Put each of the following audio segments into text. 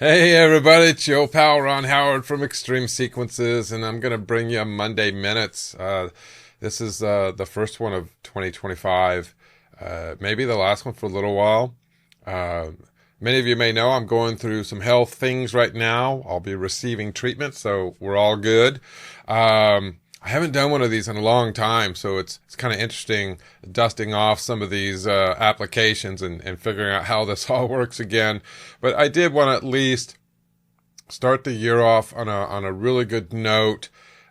Hey everybody, it's your pal Ron Howard from Extreme Sequences, and I'm gonna bring you Monday Minutes. This is the first one of 2025, maybe the last one for a little while. Uh, Many of you may know I'm going through some health things right now. I'll be receiving treatment, so we're all good. I haven't done one of these in a long time, so it's kind of interesting dusting off some of these applications and figuring out how this all works again. But I did want to at least start the year off on a really good note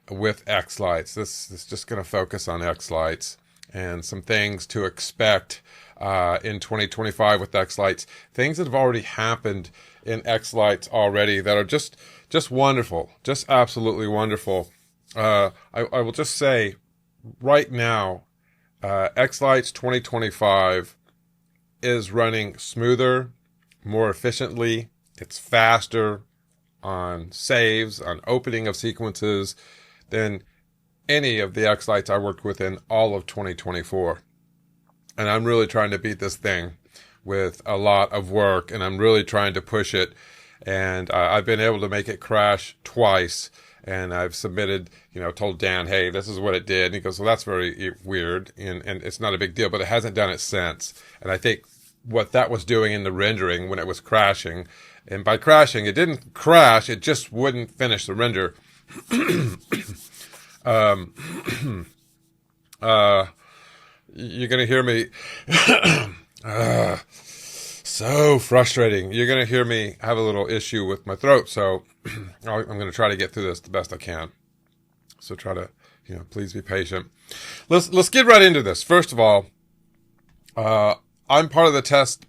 with xLights. This is just going to focus on xLights and some things to expect in 2025 with xLights. Things that have already happened in xLights already that are just wonderful, just absolutely wonderful. I will just say right now, xLights 2025 is running smoother, more efficiently. It's faster on saves, on opening of sequences than any of the xLights I worked with in all of 2024. And I'm really trying to beat this thing with a lot of work, and I'm really trying to push it. And I've been able to make it crash twice. And I've submitted, told Dan, hey, this is what it did. And he goes, well, that's very weird. And it's not a big deal, but it hasn't done it since. And I think what that was doing in the rendering when it was crashing, and by crashing, it didn't crash, it just wouldn't finish the render. You're going to hear me. So frustrating. You're going to hear me have a little issue with my throat. So I'm going to try to get through this the best I can. So try to, please be patient. Let's get right into this. First of all, I'm part of the test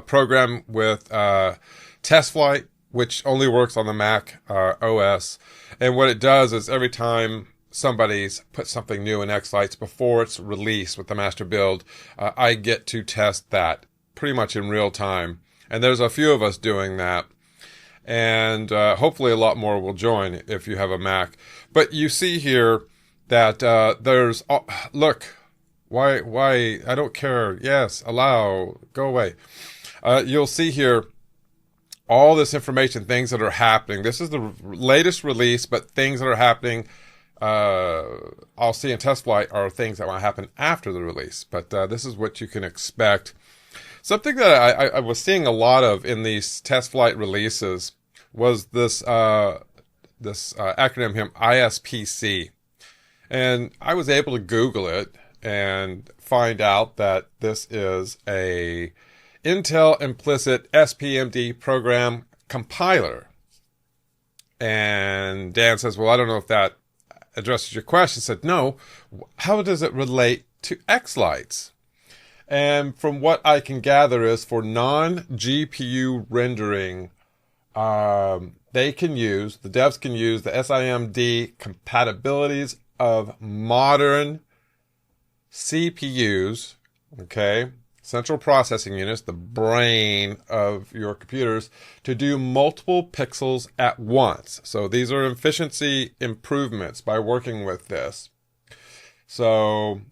program with TestFlight, which only works on the Mac OS. And what it does is every time somebody's put something new in xLights before it's released with the master build, I get to test that pretty much in real time. And there's a few of us doing that. And hopefully a lot more will join if you have a Mac. But you see here that there's, look, why, I don't care. Yes, allow, go away. You'll see here all this information, things that are happening. This is the latest release, but things that are happening, I'll see in TestFlight are things that will happen after the release. But this is what you can expect. Something that I was seeing a lot of in these TestFlight releases was this acronym here, ISPC. And I was able to Google it and find out that this is a Intel Implicit SPMD program compiler. And Dan says, well, I don't know if that addresses your question. I said, no, how does it relate to xLights? And from what I can gather is for non-GPU rendering, the devs can use the SIMD compatibilities of modern CPUs, okay, central processing units, the brain of your computers, to do multiple pixels at once. So these are efficiency improvements by working with this. So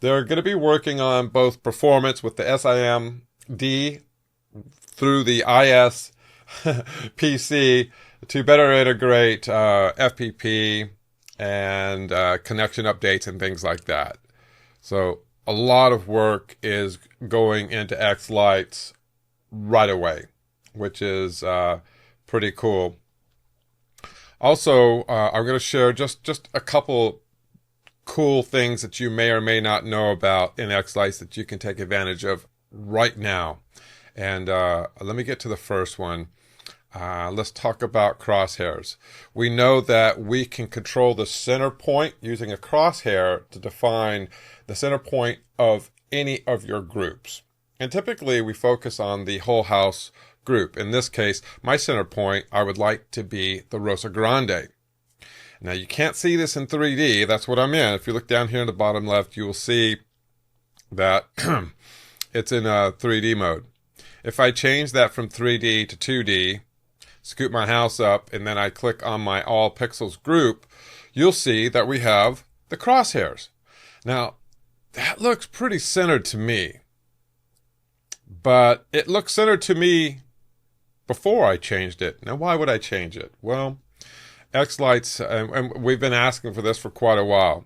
they're going to be working on both performance with the SIMD through the ISPC to better integrate FPP and connection updates and things like that. So a lot of work is going into xLights right away, which is pretty cool. Also, I'm going to share just a couple cool things that you may or may not know about in xLights that you can take advantage of right now. And let me get to the first one. Let's talk about crosshairs. We know that we can control the center point using a crosshair to define the center point of any of your groups. And typically we focus on the whole house group. In this case, my center point, I would like to be the Rosa Grande. Now you can't see this in 3D. That's what I'm in. If you look down here in the bottom left, you will see that it's in a 3D mode. If I change that from 3D to 2D, scoop my house up, and then I click on my all pixels group, you'll see that we have the crosshairs. Now, that looks pretty centered to me. But it looks centered to me before I changed it. Now, why would I change it? Well, xLights, and we've been asking for this for quite a while.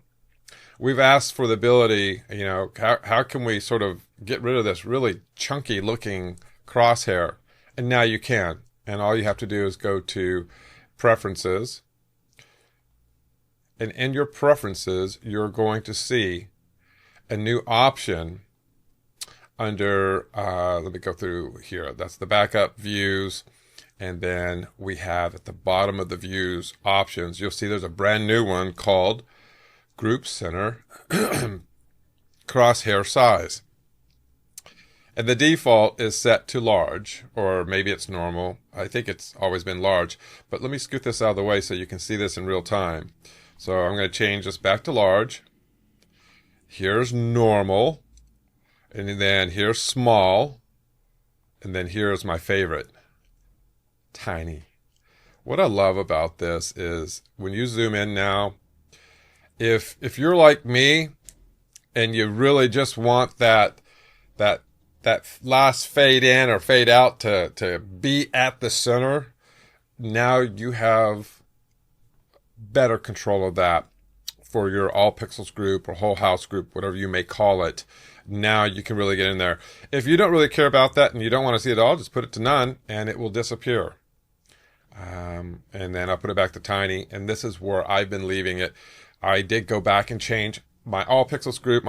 We've asked for the ability, how can we sort of get rid of this really chunky looking crosshair? And now you can. And all you have to do is go to Preferences. And in your preferences, you're going to see a new option under, let me go through here. That's the backup views. And then we have at the bottom of the views options, you'll see there's a brand new one called Group Center Crosshair Size. And the default is set to large, or maybe it's normal. I think it's always been large. But let me scoot this out of the way so you can see this in real time. So I'm going to change this back to large. Here's normal. And then here's small. And then here's my favorite, tiny. What I love about this is when you zoom in now, if you're like me and you really just want that last fade in or fade out to be at the center, now you have better control of that for your all pixels group or whole house group, whatever you may call it. Now you can really get in there. If you don't really care about that and you don't want to see it all, just put it to none and it will disappear. And then I'll put it back to tiny, and this is where I've been leaving it. I did go back and change my all pixels group,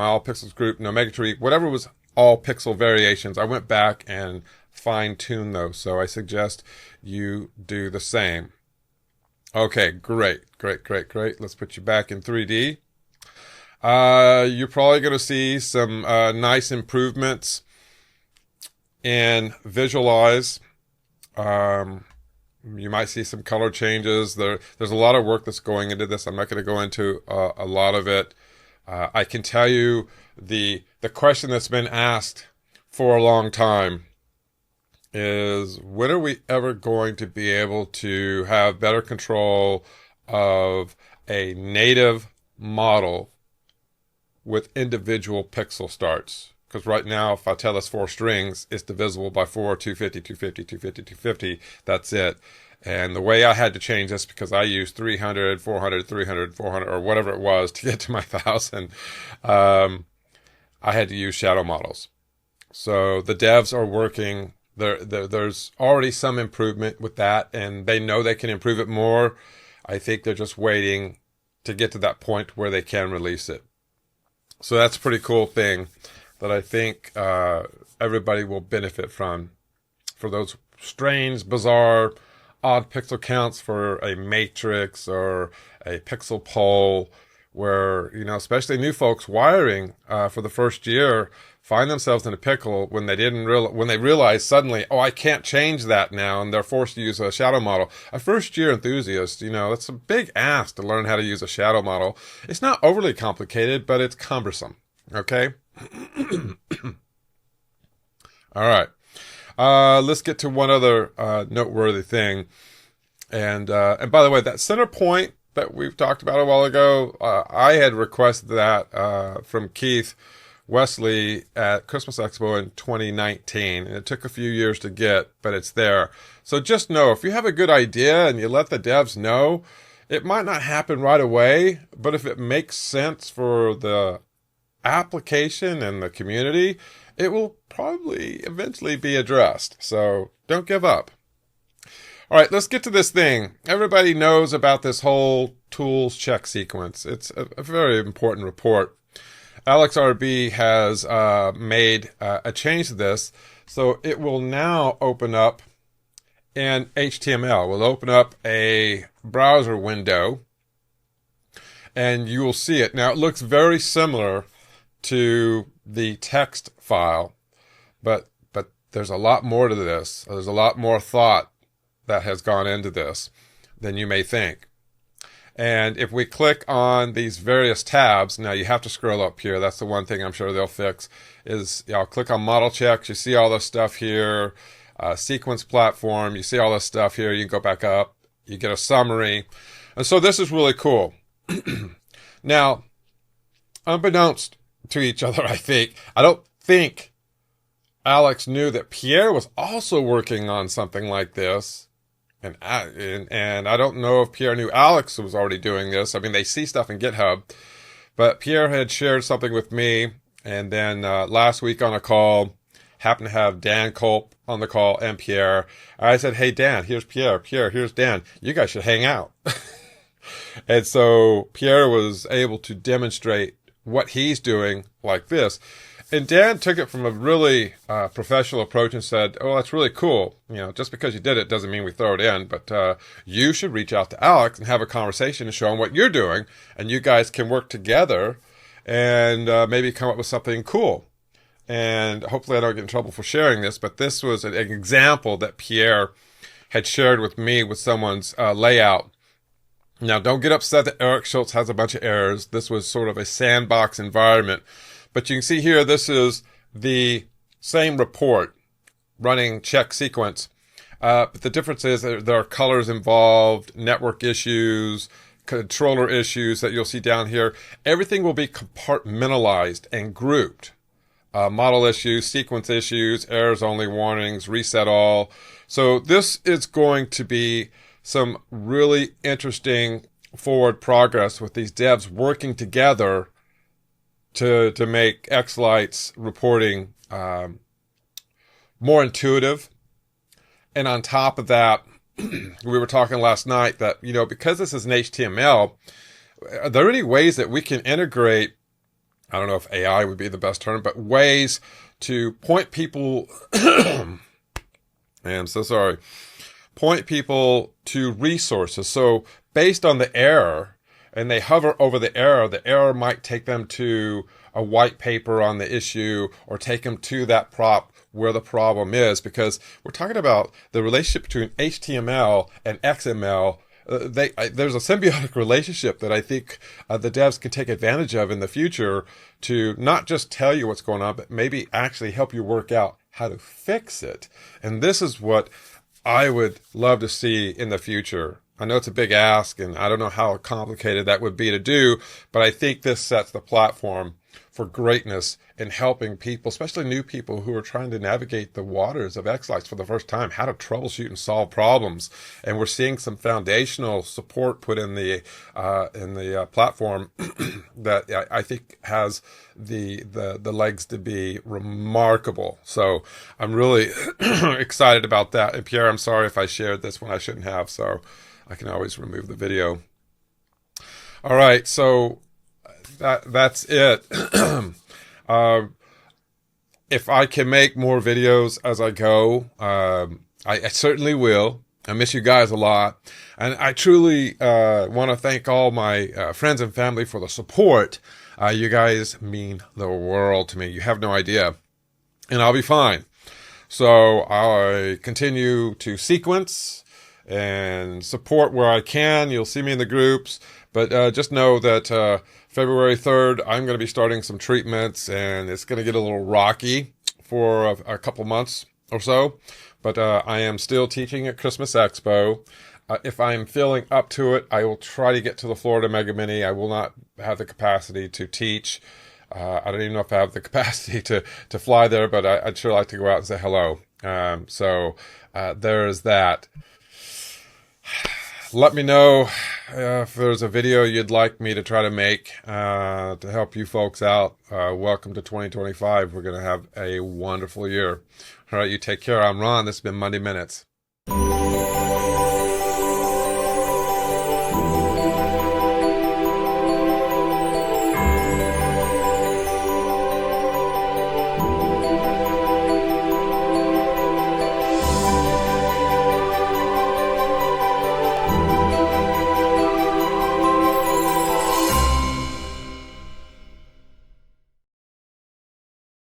no mega tree, whatever was all pixel variations. I went back and fine-tuned those, so I suggest you do the same. Okay, great. Let's put you back in 3D. You're probably going to see some nice improvements in Visualize. You might see some color changes. There's a lot of work that's going into this. I'm not going to go into a lot of it. I can tell you the question that's been asked for a long time is, when are we ever going to be able to have better control of a native model with individual pixel starts? Because right now, if I tell us 4 strings, it's divisible by 4, 250, 250, 250, 250. That's it. And the way I had to change this, because I used 300, 400, 300, 400, or whatever it was to get to my 1,000, I had to use shadow models. So the devs are working. There's already some improvement with that, and they know they can improve it more. I think they're just waiting to get to that point where they can release it. So that's a pretty cool thing that I think everybody will benefit from. For those strange, bizarre, odd pixel counts for a matrix or a pixel pole, where, especially new folks wiring for the first year find themselves in a pickle when they realize suddenly, oh, I can't change that now, and they're forced to use a shadow model. A first year enthusiast, that's a big ask to learn how to use a shadow model. It's not overly complicated, but it's cumbersome. Okay. All right. Let's get to one other noteworthy thing. And by the way, that center point that we've talked about a while ago, I had requested that from Keith Wesley at Christmas Expo in 2019, and it took a few years to get, but it's there. So just know, if you have a good idea and you let the devs know, it might not happen right away, but if it makes sense for the application and the community, it will probably eventually be addressed. So don't give up. All right, let's get to this thing. Everybody knows about this whole tools check sequence. It's a very important report. AlexRB has made a change to this, so it will now open up in HTML. We'll open up a browser window, and you will see it. Now, it looks very similar to the text file, but there's a lot more to this. There's a lot more thought that has gone into this than you may think. And if we click on these various tabs, now you have to scroll up here. That's the one thing I'm sure they'll fix is, I'll click on model checks. You see all this stuff here, sequence platform. You see all this stuff here. You can go back up. You get a summary. And so this is really cool. Now, unbeknownst to each other, I don't think Alex knew that Pierre was also working on something like this. And I don't know if Pierre knew Alex was already doing this. I mean, they see stuff in GitHub. But Pierre had shared something with me. And then last week on a call, happened to have Dan Culp on the call and Pierre. I said, hey, Dan, here's Pierre. Pierre, here's Dan. You guys should hang out. And so Pierre was able to demonstrate what he's doing like this. And Dan took it from a really professional approach and said, oh, that's really cool. You know, just because you did it doesn't mean we throw it in, but you should reach out to Alex and have a conversation and show him what you're doing. And you guys can work together and maybe come up with something cool. And hopefully I don't get in trouble for sharing this, but this was an example that Pierre had shared with me with someone's layout. Now, don't get upset that Eric Schultz has a bunch of errors. This was sort of a sandbox environment. But you can see here, this is the same report running check sequence. But the difference is there are colors involved, network issues, controller issues that you'll see down here. Everything will be compartmentalized and grouped. Model issues, sequence issues, errors only, warnings, reset all. So this is going to be some really interesting forward progress with these devs working together to make xLights reporting more intuitive. And on top of that, we were talking last night that, you know, because this is an HTML, are there any ways that we can integrate, I don't know if AI would be the best term, but ways to point people, I'm so sorry, point people to resources. So based on the error, and they hover over the error might take them to a white paper on the issue or take them to that prop where the problem is, because we're talking about the relationship between HTML and XML. There's a symbiotic relationship that I think the devs can take advantage of in the future to not just tell you what's going on, but maybe actually help you work out how to fix it. And this is what I would love to see in the future. I know it's a big ask, and I don't know how complicated that would be to do, but I think this sets the platform for greatness in helping people, especially new people who are trying to navigate the waters of xLights for the first time, how to troubleshoot and solve problems. And we're seeing some foundational support put in the platform that I think has the legs to be remarkable. So I'm really excited about that. And Pierre, I'm sorry if I shared this when I shouldn't have, so I can always remove the video. All right, so that's it. If I can make more videos as I go, I certainly will. I miss you guys a lot. And I truly want to thank all my friends and family for the support. You guys mean the world to me. You have no idea. And I'll be fine. So I continue to sequence and support where I can. You'll see me in the groups, but just know that February 3rd, I'm going to be starting some treatments, and it's going to get a little rocky for a couple months or so, but I am still teaching at Christmas Expo. If I'm feeling up to it, I will try to get to the Florida Mega Mini. I will not have the capacity to teach. I don't even know if I have the capacity to fly there, but I'd sure like to go out and say hello. So there is that. Let me know if there's a video you'd like me to try to make to help you folks out. Welcome to 2025. We're going to have a wonderful year. All right, you take care. I'm Ron. This has been Monday Minutes.